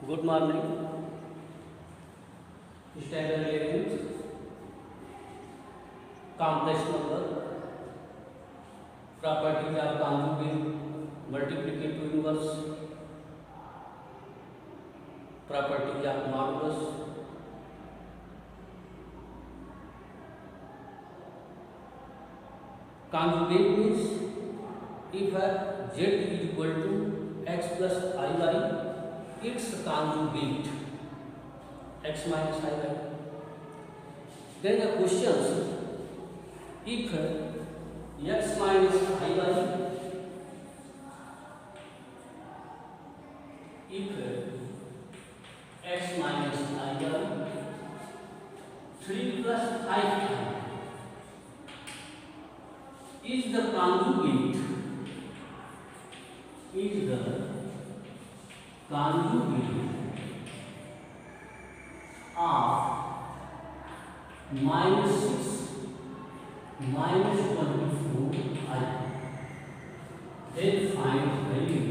Good morning. Standard 11th. Complex number. Properties of conjugate, multiplicative inverse. Properties of modulus. Conjugate means if z is equal to x plus iy, its conjugate x minus iy. Then the questions: if x minus iy, if x minus iy 3 plus 5 is the conjugate of minus 6 minus 24 I. Then find value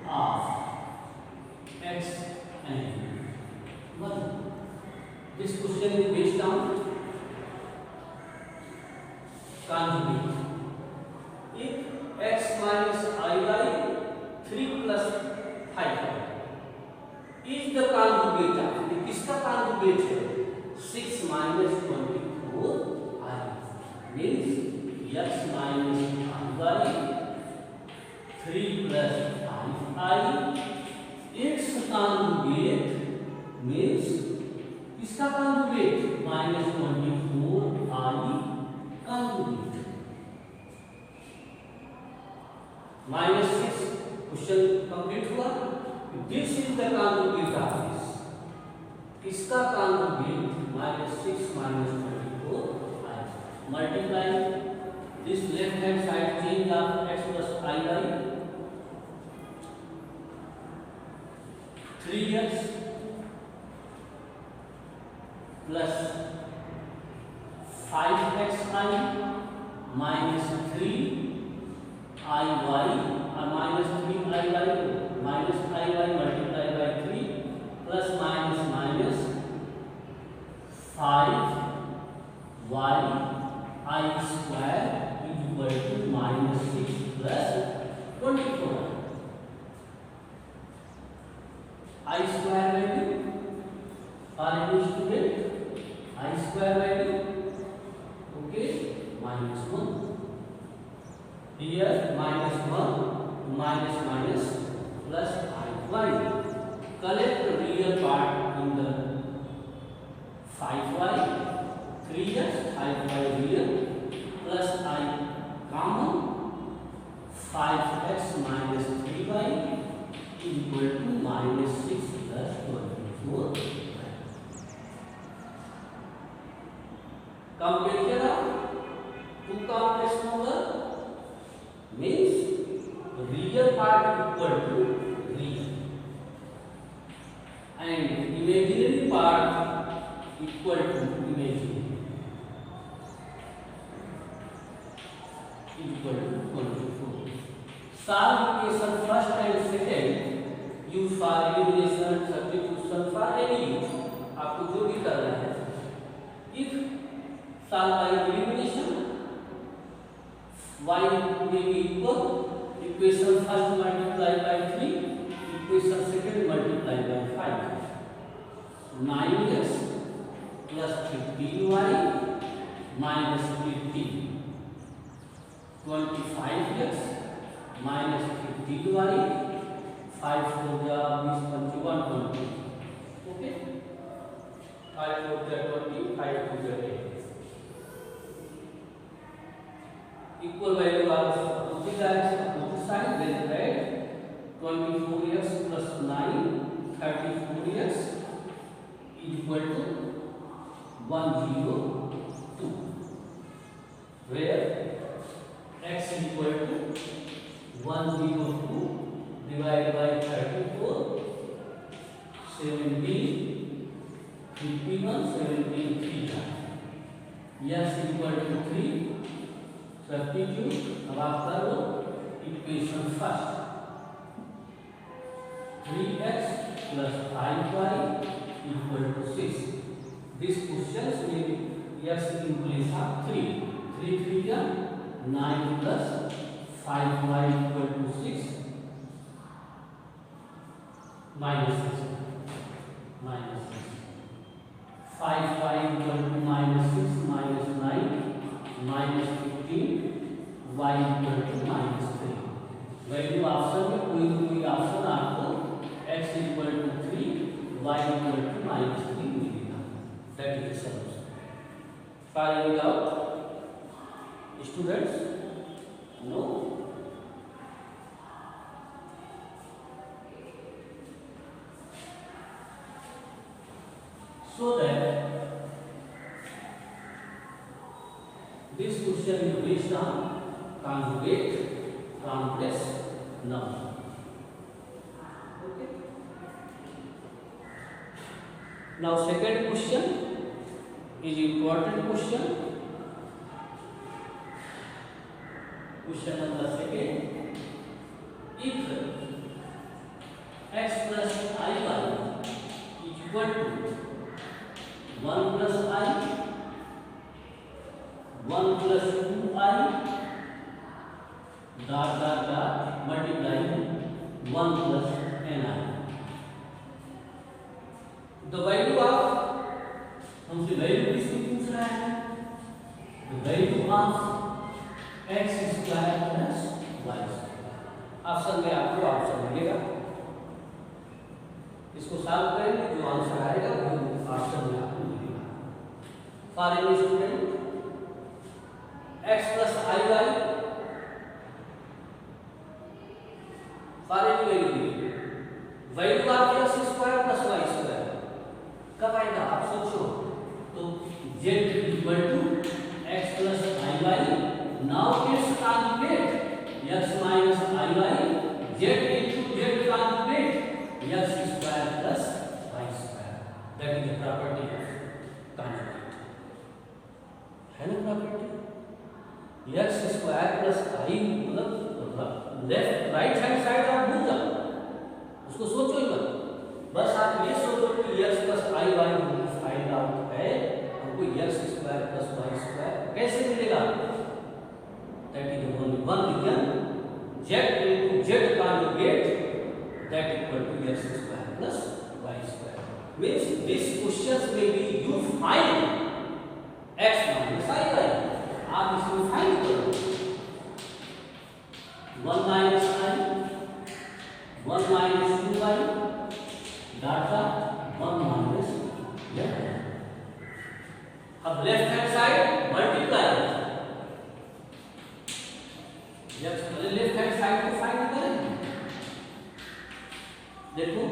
of x and y. This question is based on conjugate. If x minus iy 3 plus 5 is the conjugate of, किसका conjugate है 6 minus 24 I means x minus iy 3 plus 5 I its conjugate means इसका conjugate minus 24 I conjugate minus 6 question complete हुआ. This is the conjugate of this. इसका conjugate minus 6 minus 24 I. Multiply this left hand side change of x plus iy 3x plus 5xi minus 3iy or minus 3iy minus iy multiplied by 3 plus minus minus 5y I square is equal to minus 6 plus 24. I square value for any student, I square value, okay, minus 1. Here minus 1 minus minus plus iy. Collect the real part in the 5y, 3x, 5y real plus I common, 5x minus 3y is equal to minus 6 plus 24. Completion of two complex number means real part equal to real and imaginary part equal to imaginary equal to 24. Solve equation first and second. Use for elimination, substitution for any use. आपको जो भी करना है. If solve by elimination, y may be equal equation first multiplied by 3, equation second multiplied by 5. 9x plus 15y minus 15. 25x minus 15y. 5 4 जा 20 21 20. Okay. 5 4 जा 20, 5 2 जा 8. Equal value of opposite direction, opposite side, then add 24x plus 9, 34x is equal to 102, where x is equal to 102 divided by 34, 17, 51, 17, 3. Yes equal to 3. Substitute अब आप करो equation first. 3x plus 5y equal to 6. This question may be x in place of 3. 3 3 9 plus 5y equal to 6 minus 6 minus 6. 5y equal to minus 6 minus 9 minus 15 y equal to minus 3. Value option में कोई option आपको x equal to 3 y equal to minus 3 मिलेगा. That is the solution. Finding it out, students? No. So that this question is based on conjugate complex number. Okay. Now second question is important question. Question number second. If x plus iy is equal to 1 plus I, 1 plus 2I, dot dot dot multiply 1 plus ni. The value of हमसे value किसकी पूछ रहा है? The value of x square plus y square. Option में आपको option मिलेगा. इसको solve करेंगे, जो आंसर आएगा वो ऑप्शन में आपको मिलेगा. For any student, x plus iy for any value, value of x square plus y square कब आएगा आप सोचो. तो z equal to x plus iy. Now it's conjugate x minus iy, z into z conjugate x square plus y square. That is the property of conjugate. है ना property? x square plus i मतलब left right hand side आप भूल जाओ, उसको सोचो ही मत. बस आप ये सोचो कि x प्लस iy हमको फाइंड आउट है, हमको x square plus y square कैसे मिलेगा. That is only one reason, z into z conjugate that equal to x square plus y square. Means this questions में be you find x minus iy. आप इसमें find करो 1 minus I, 1 minus 2I, data 1 minus z. अब left hand side multiply, जब पहले left hand side को find करेंगे. देखो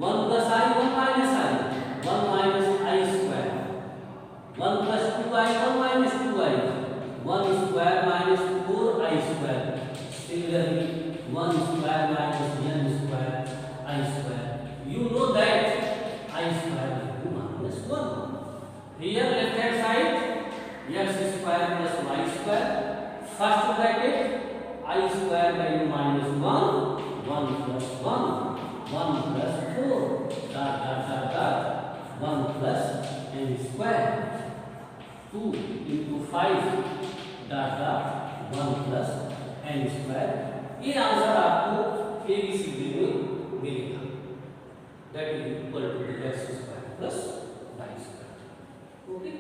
1 plus I, 1 minus I, 1 minus I square, 1 plus 2I, 1 minus 2I, 1 square minus 4I square. Similarly, 1 square minus n square I square. You know that I square is minus 1. Here left hand side x square plus y square. First bracket I square by minus 1, 1 plus 1, 1 plus 4, dot dot dot dot 1 plus n square. 2 into 5 dot dot 1 plus n square. ये answer आपको ABCD में मिलेगा. That is equal to x square plus y square. Okay?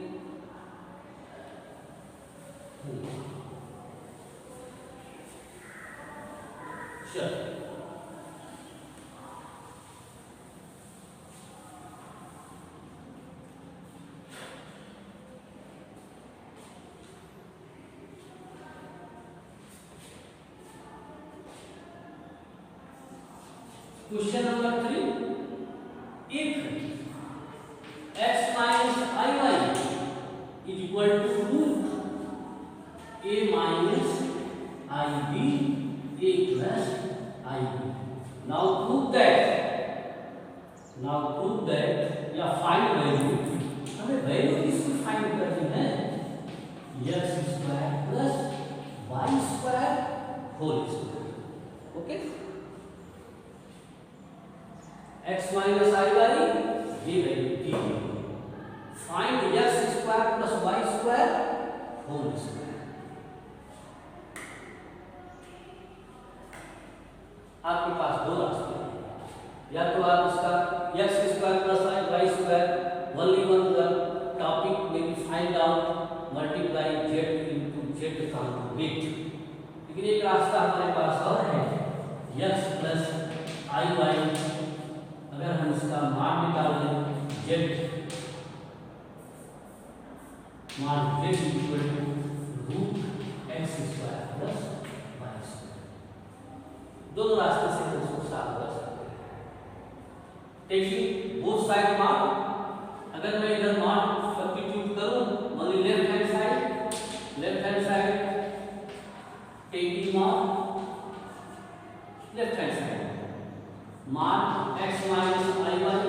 Sure. Question number 3. If x minus iy is equal to root a minus ib a plus ib. Now prove that या find value. हमें value किसकी find करनी है? x square plus y square whole square. Okay, x minus आई Y ये value दी गई। Find x square plus Y square whole square. आपके पास दो रास्ते हैं, या तो आप इसका x square plus Y square only one the topic में be find out multiply z into z conjugate. लेकिन एक रास्ता हमारे पास और है, x प्लस आई वाई, अगर हम इसका मान निकाल लें z मान z equal to root x square plus Y square. दोनों रास्ते से हम इसको सॉल्व कर सकते हैं। टेकिंग बोथ साइड मान, अगर मैं इधर मान सब्स्टिट्यूट करूं only left hand side taking मान लेफ्ट हैंड साइड मान x minus I y,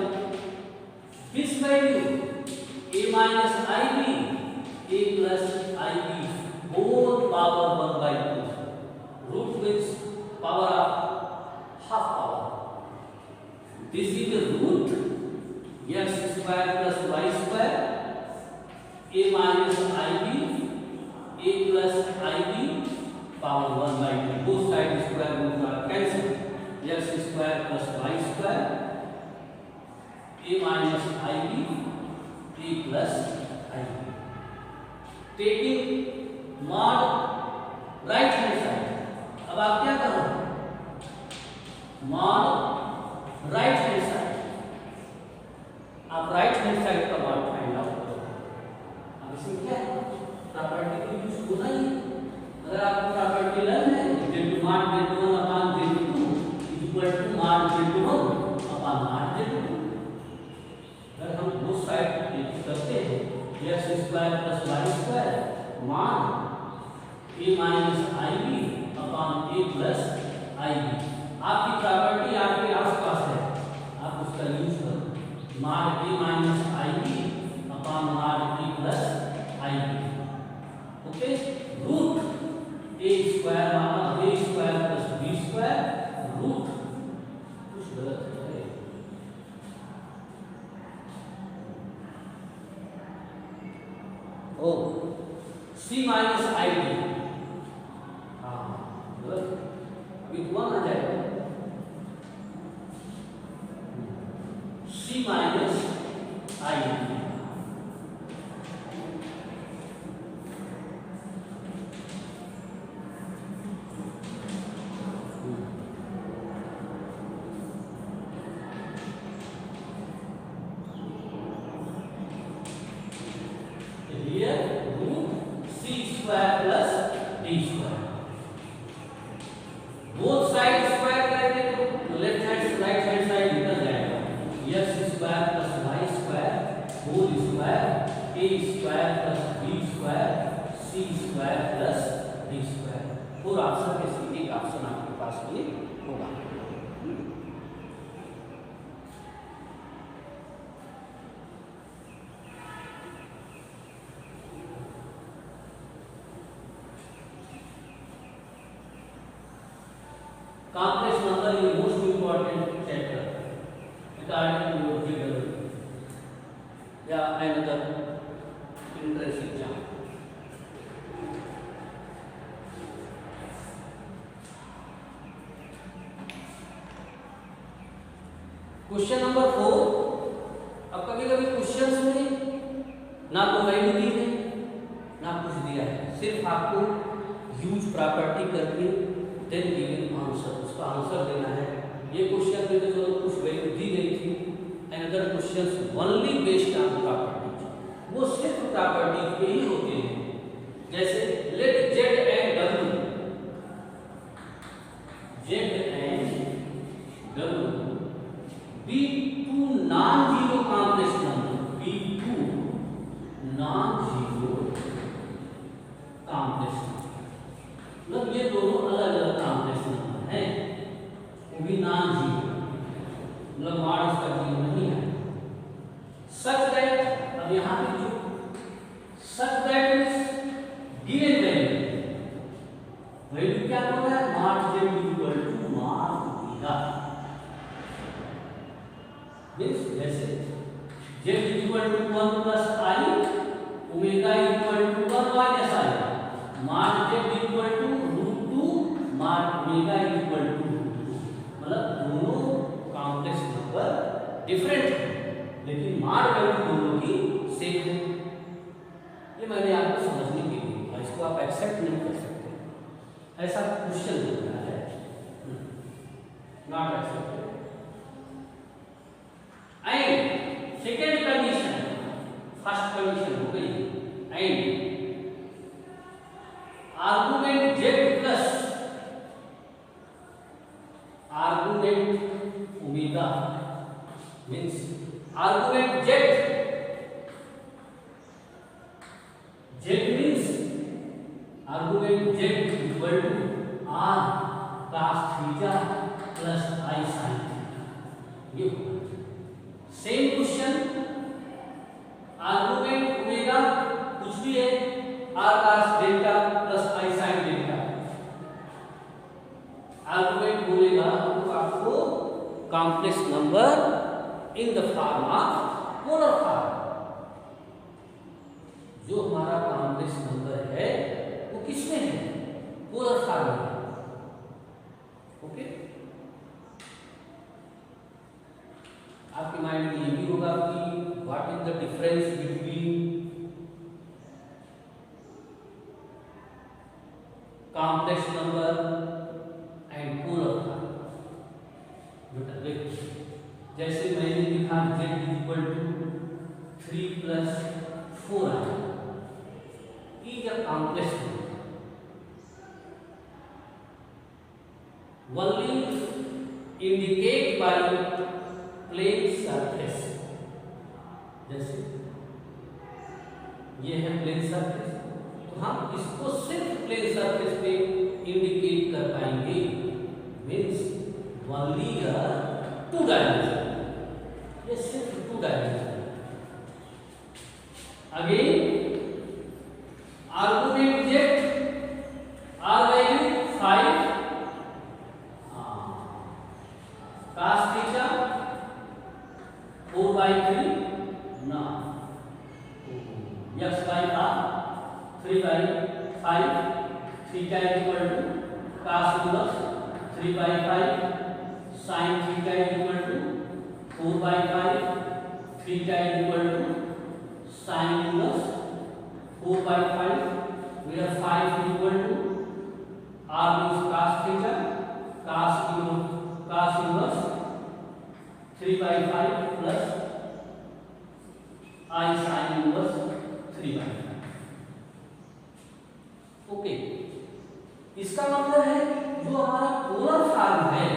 this value a minus i b a plus i b whole power 1/2 root means power of half power. This is the root x square plus Y square a minus i b a plus i b power 1/2। Both side square root are cancel, x square plus Y square a minus i b a plus i b. Taking mod right hand side, अब आप क्या करोगे, mod right hand side, आप right hand side का mod find out करोगे। अब इसमें क्या है, प्रॉपर्टी को यूज होना ही। अगर आपको प्रॉपर्टी लर्न है z mod z1 upon z2 equal to mod z1 upon mod z2। अगर हम दो साइड यूज करते हैं x square plus Y square मान a minus i b upon a plus i b, आपकी प्रॉपर्टी आपके आसपास है, आप उसका यूज करो। Mod a minus i b upon mod a plus i b. Okay, root a square माना a square plus b square root कुछ गलत है ओ c माइनस आई बी, हाँ गलत, अभी हुआ ना जाएगा c माइनस आई बी। और ऑप्शन में से एक ऑप्शन आपके पास ये होगा। Complex number is most important chapter regarding your figure या another entrance exam। Question number 4। अब कभी कभी क्वेश्चंस में ना तो वैल्यू दी है ना कुछ दिया है, सिर्फ आपको यूज प्रॉपर्टी करके देन गिवन आंसर, उसका आंसर देना है। ये क्वेश्चन में जो कुछ वैल्यू दी गई थी, another questions only based on property, वो सिर्फ प्रॉपर्टी पे ही होते हैं। जैसे let Z and W, Z and W be two non zero complex number, be two non zero complex number, मतलब ये दोनों अलग अलग कॉम्प्लेक्स नंबर हैं, वो भी नॉन जीरो, मतलब मॉड इसका जीरो नहीं है। सच दैट, अब यहाँ पे जो such that means given value, value क्या बोल रहा है, mod Z equal to mod omega. Means जैसे Z equal to 1 plus I, omega equal to 1 minus I, mod Z equal to √2, mod omega equal to √2। मतलब दोनों complex number different है, लेकिन mod value दोनों की सेम है। ये मैंने आपको समझने के लिए, और इसको आप एक्सेप्ट नहीं कर सकते, ऐसा क्वेश्चन दिख रहा है, not accepted. And second condition, first condition हो गई, and argument z plus argument omega, means argument z, z means argument z equal to r cos theta plus i sin theta. ये सेम क्वेश्चन, आर्गुमेंट ओमेगा कुछ भी है, r cos delta plus i sin delta. Argument बोलेगा तो आपको complex number in the form of polar form. जो हमारा complex number है वो किसमें है, पोलर फॉर्म में। ओके, आपके माइंड में ये भी होगा कि what is the difference between complex number and polar form. बेटा देखो, जैसे मैंने लिखा z equal to 3 plus 4i is a complex number only indicate by plane surface। जैसे ये है प्लेन सरफेस, तो हम इसको सिर्फ प्लेन सरफेस पे इंडिकेट कर पाएंगे, मीन्स only a 2 डायमेंशन, ये सिर्फ 2 dimension. Again argument z, r value 5 cos theta 4/3 ना x by r 3/5, theta equal to cos inverse 3/5, sin theta equal to 4/5, theta equal to sin inverse 4/5, where 5 equal to r means cos theta, cos inverse 3/5 plus I sin inverse 3/5। Okay, इसका मतलब है जो हमारा polar form है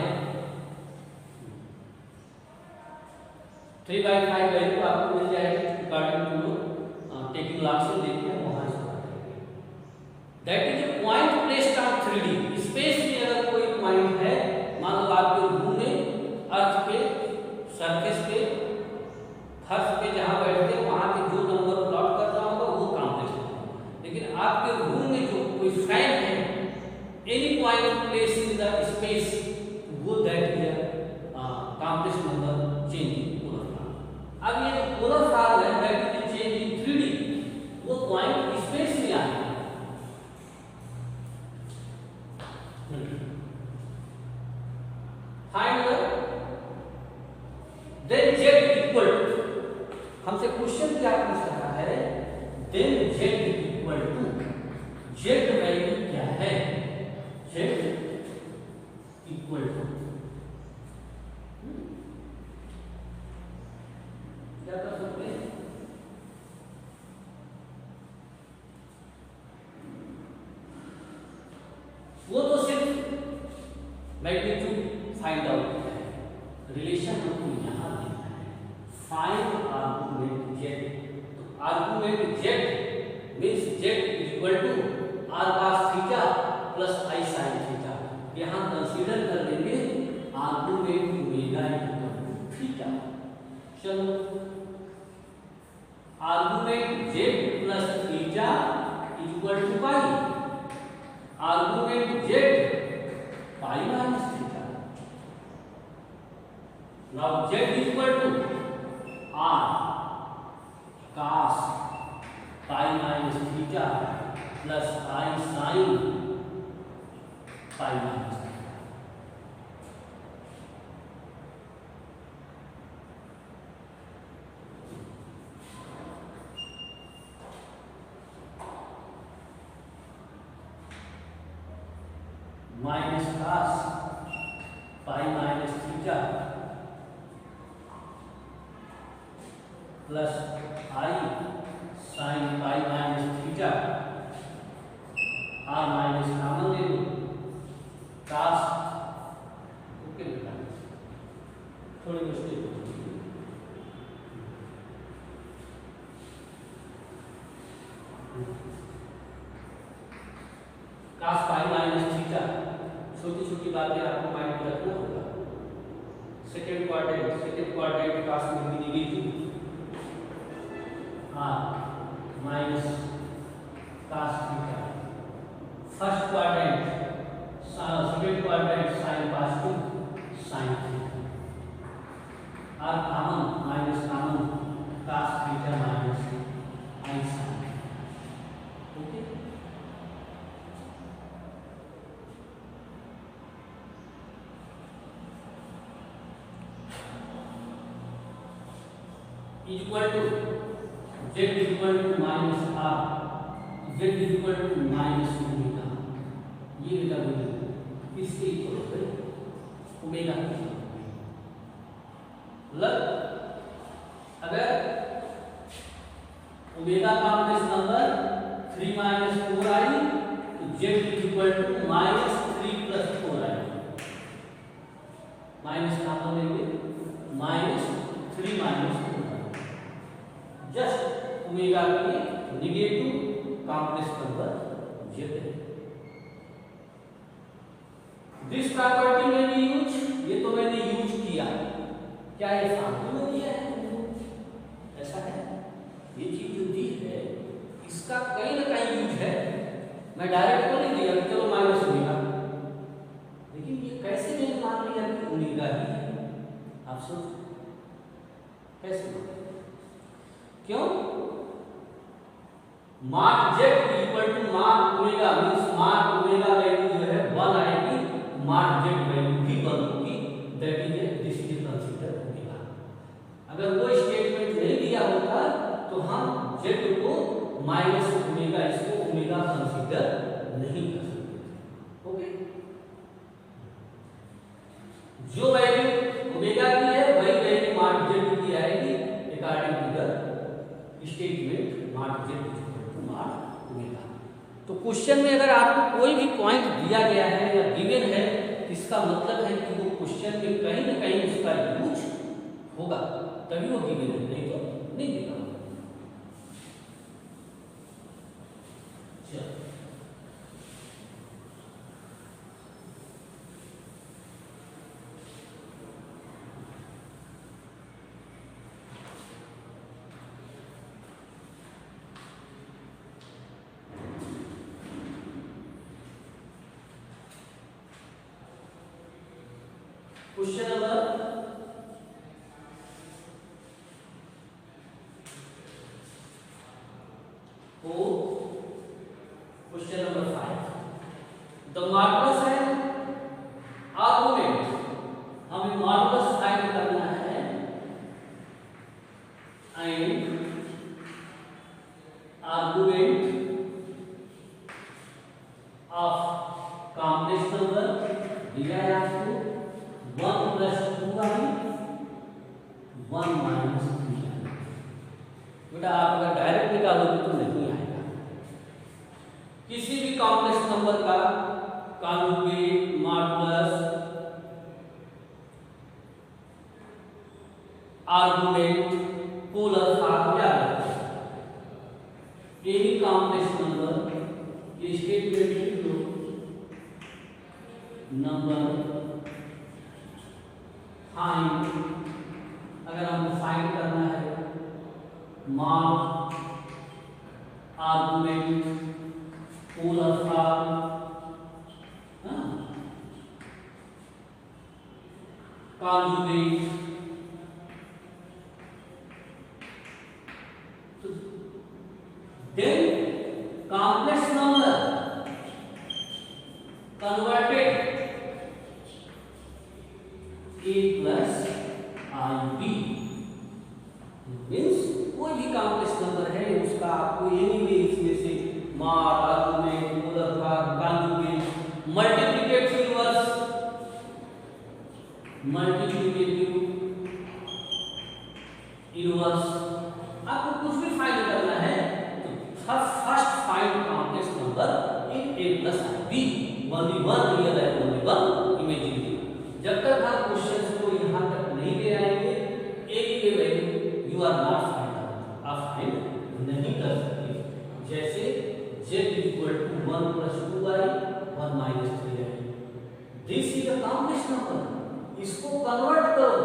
3/5 value आपको मिल जाएगी according to taking log से देखते हैं वहां say that is a point placed on 3D space में। अगर कोई पॉइंट है, मान लो आपके रूम में अर्थ पे सरफेस पे फर्श पे जहां बैठते हैं वहां पे जो नंबर प्लॉट कर रहा होगा वो कॉम्प्लेक्स नंबर, लेकिन आपके रूम में जो कोई फैन है, any point place in the space, वो that is complex number changing polar form. अब ये पोलर फॉर्म है that is change in 3D, वो पॉइंट स्पेस में आए। Find then z equal to, हमसे क्वेश्चन क्या पूछ रहा है, then z equal to, z value क्या है, z इक्वल टू क्या कर सकते हैं, वो तो सिर्फ मैग्नीट्यूड फाइंड आउट है, रिलेशन हमको यहां देखना है, फाइंड आर्गुमेंट z। तो argument z means z equal to r cos theta plus i sin theta. यहां कंसीडर कर लेंगे argument omega equal to theta. चलो argument z plus theta equal to pi, argument z pi minus theta. Now z is equal to r cos pi minus theta plus I sin pi minus theta. Minus cos pi minus theta plus I sin pi minus theta, r minus common ले लो, cos, okay बेटा, थोड़ी मुश्किल cos pi minus theta, छोटी छोटी बातें आपको mind में रखना होगा। सेकेंड क्वाड्रेंट cos में भी negative, minus cos theta. First quadrant second quadrant sin positive sin theta, और common minus common cos theta minus I sin। Okay, equal to z equal to minus r, z equal to minus omega. ये बेटा बोलिए इसके equal हो गए omega की। मतलब अगर omega complex number 3 minus 4i तो z equal to minus 3 plus 4i, minus common लेंगे minus 3 minus 4i, just omega की नेगेटिव कॉम्प्लेक्स नंबर z है। दिस प्रॉपर्टी में भी यूज, ये तो मैंने यूज किया, क्या ये फालतू में दिया है तुमको? ऐसा है, ये चीज जो दी है इसका कहीं ना कहीं यूज है। मैं डायरेक्ट तो नहीं दिया चलो माइनस ओमेगा, लेकिन ये कैसे मैंने मान लिया कि ओमेगा ही है? आप सोचो कैसे, क्यों? Mark z equal to mark omega, means mark omega value जो है 1 आएगी, मार्क z वैल्यू भी 1 होगी, that is this is consider omega. अगर वो स्टेटमेंट नहीं दिया होता तो हम z को माइनस ओमेगा, इसको ओमेगा कंसीडर नहीं कर सकते थे। ओके, जो वैल्यू ओमेगा की है वही वैल्यू मार्क z की आएगी according to the statement mark z to mark omega. तो क्वेश्चन में अगर आपको कोई भी पॉइंट दिया गया है या गिवन है, इसका मतलब है कि वो क्वेश्चन में कहीं ना कहीं उसका यूज होगा, तभी वो गिवन है, नहीं तो नहीं दिया। Question number 4, question number 5, the modulus है आर्गुमेंट, हमें मॉडुलस फाइंड करना है and argument of complex number दिया है आपको 1 प्लस 2i 1 माइनस 3i। बेटा आप अगर डायरेक्ट निकालोगे तो नहीं आएगा। किसी भी कॉम्प्लेक्स नंबर का conjugate, modulus, argument, polar form क्या रहता है? एनी कॉम्प्लेक्स नंबर ये स्टेटमेंट लिख लो, नंबर फाइंड, अगर हमको फाइंड करना है mod, argument, polar form, conjugate. Then complex number converted a plus ib means कोई भी कॉम्प्लेक्स नंबर है उसका आपको एनी वे इसमें से mod, argument, Muzaffar, conjugate, multiplicative, inverse आपको कुछ भी फाइंड करना है तो first find complex number in a plus b, only one real and only one imaginary. जब तक आप क्वेश्चंस को यहाँ तक नहीं ले आएंगे a की value you are not find out, आप फाइंड नहीं कर सकते. जैसे z equal to 1 plus 2y 1 minus 3y, this is a complex number. इसको कन्वर्ट करो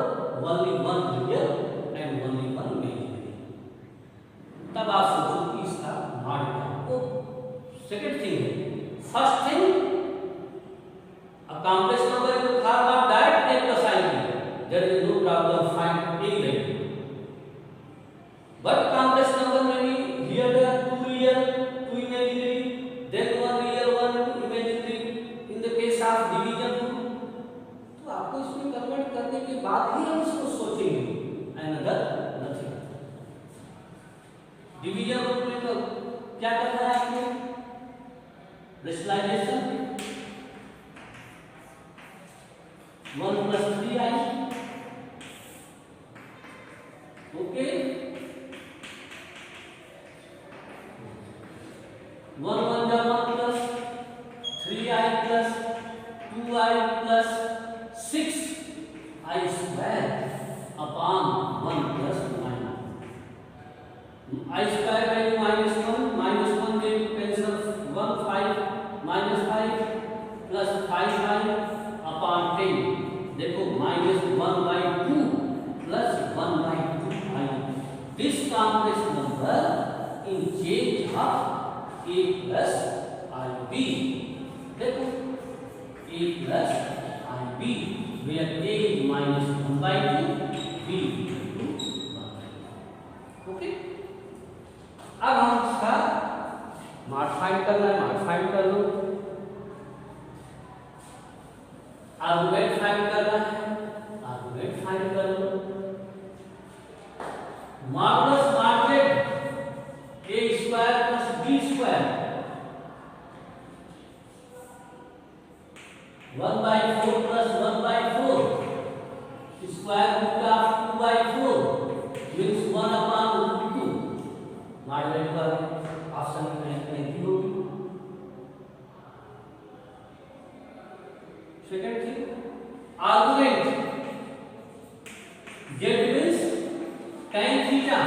only one real and only one imaginary. तब आप सोचो कि इसका मॉड क्या है. सेकंड थिंग है, first thing a complex number in the form of direct a plus ib, there is no problem, find any value. But complex number may be here there are two real, two imaginary, then one real, one imaginary. In the case of division, तो आपको इसमें convert करने के बाद ही हम इसको सोचेंगे, another nothing. Division रूप में तो क्या करना है आपको, रेशनलाइजेशन 1 plus 3i, ओके, 1 1 जा 1 plus 3i plus 2i plus 6i square upon 1 plus 9. I square value -1 they cancel 1 5 -5 plus 5i upon 10. देखो -1/2 plus 1/2i. This complex number in change of a plus ib. देखो a plus ib where a is -1/2, b equal to 1/2. Okay, अब हम इसका modify करना है, modify कर लो. Argument find करना है, आर्गुमेंट फाइंड कर लो. Modulus modulate a square plus b square 1/4 plus 1/4 square root of 2/4 means 1/2. Modulate पर ऑप्शन में नहीं होगी. Second thing, argument z means tan theta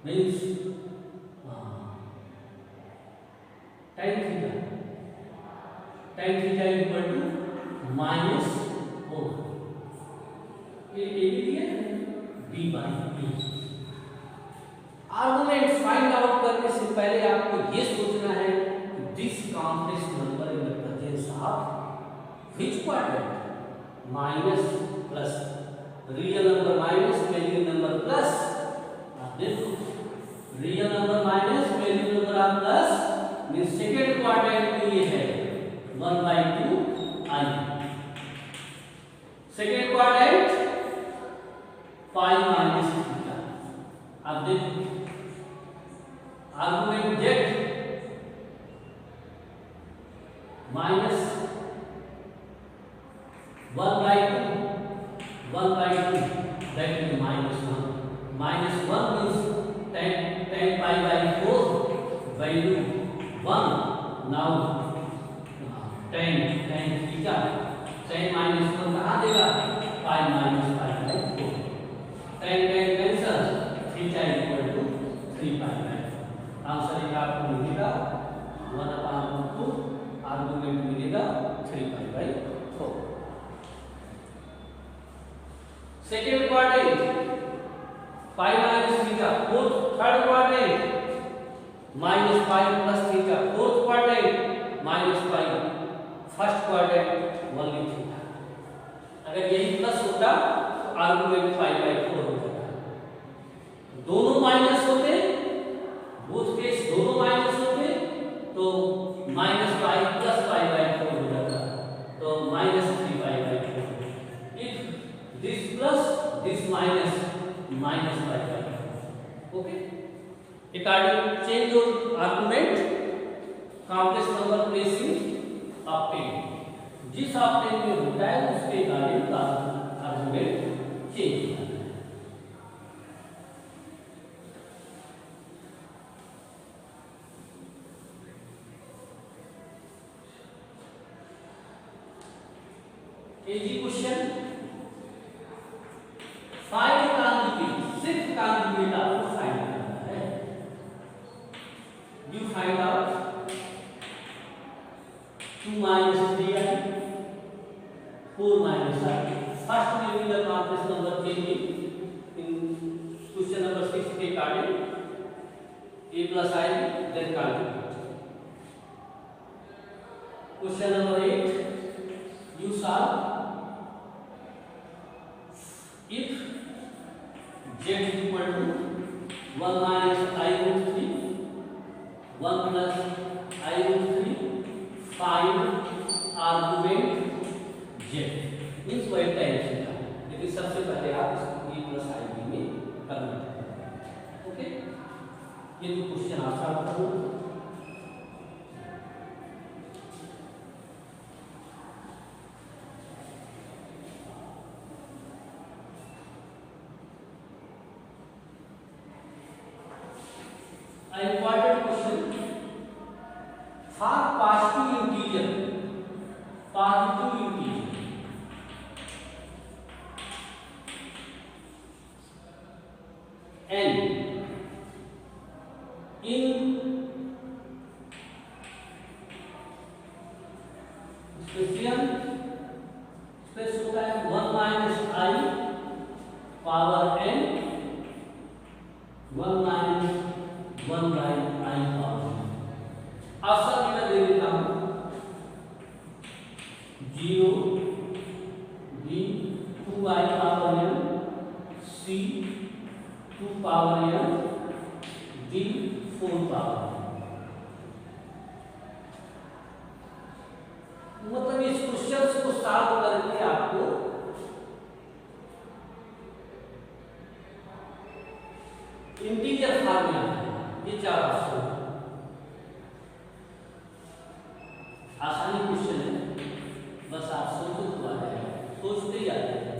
means tan theta equal to -4 ये b by b. Argument find out करने से पहले आपको ये सोचना है this complex number in the presence of which quadrant? Minus plus, real number minus, imaginary number plus. देखो real number minus, imaginary number are plus means second quadrant में ये है 1/2 i. second quadrant pi minus theta. अब देखो argument z minus 1/2 that is -1. -1 means 10 pi by 4 value 1. now 10 theta 10 minus 1 कहाँ देगा, pi minus pi by 4. 10 cancel, theta equal to 3 pi by 4. Answer आपको मिलेगा 1/2, argument मिलेगा 3 pi by 4. Second quadrant pi minus theta, third quadrant -5 plus theta, fourth quadrant -5, first quadrant argument 5/4 हो जाता है। दोनों minus होते, बोथ केस दोनों minus होते तो -5 + 5/4 हो जाता, तो -3/4। If this plus this minus -5/4। Okay, according change of argument complex number placing octant, जिस ऑक्टेन में होता है उसके अकॉर्डिंग आर्गुमेंट चेंज होता है। इजी क्वेश्चन, फाइंड कॉन्जुगेट, सिर्फ कॉन्जुगेट आपको फाइंड करना है। You find out 2 - 3i 4 - i। First giving the complex number changing in question number 6 के according a + i then conjugate. Question number 8 you solve if z is equal to 1 - i√3 1 + i√3 find argument z means वही direction का, लेकिन सबसे पहले आप इसको a + ib में convert करें। ओके, ये जो क्वेश्चन आप सॉल्व करो। Important question, for positive integer n in स्पेसियन स्पेस होता है 1 - i power n 1 - 1/i power. Option में दे देता हूं 0 b 2i power n c 2 power n d 4 power. मतलब इस क्वेश्चन को सॉल्व करके आपको इंटीजर फार्मूला ये 4 ऑप्शन है। आसानी क्वेश्चन है, बस आप सोचो तो आ जाएगा, सोचते ही आ जाएगा।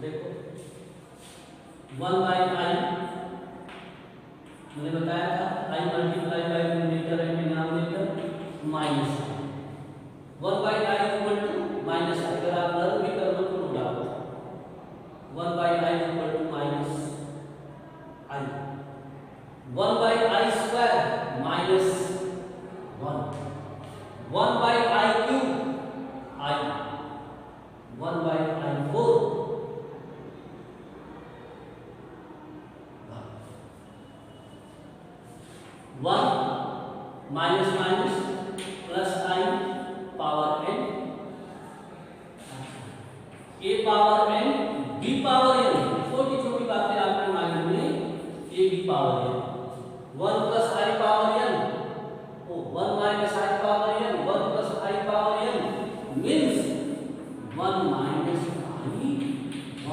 देखो 1/i मैंने बताया था, i multiply by numerator and denominator minus 1/i equal to minus, अगर आप लर्न भी कर लो तो no doubt 1/i equal to minus i 1/i square minus 1 1/i cube i 1/i4 1 minus minus plus i power n a power n b power n, छोटी छोटी बातें आपके माइंड में, a b power n 1 plus i power n, 1 minus i power n 1 plus i power n means 1 minus i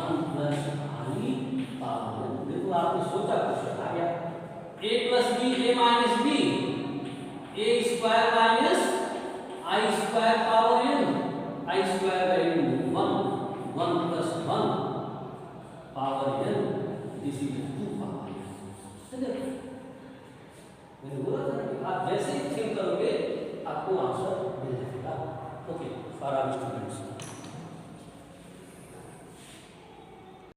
1 plus i power n। देखो आपने सोचा question आ गया, a plus b a minus b a square minus i square power n i square value 1 plus 1 power n this is 2 power n। मैंने बोला था कि आप जैसे ही थिंक करोगे आपको आंसर मिल जाएगा। Okay, for our student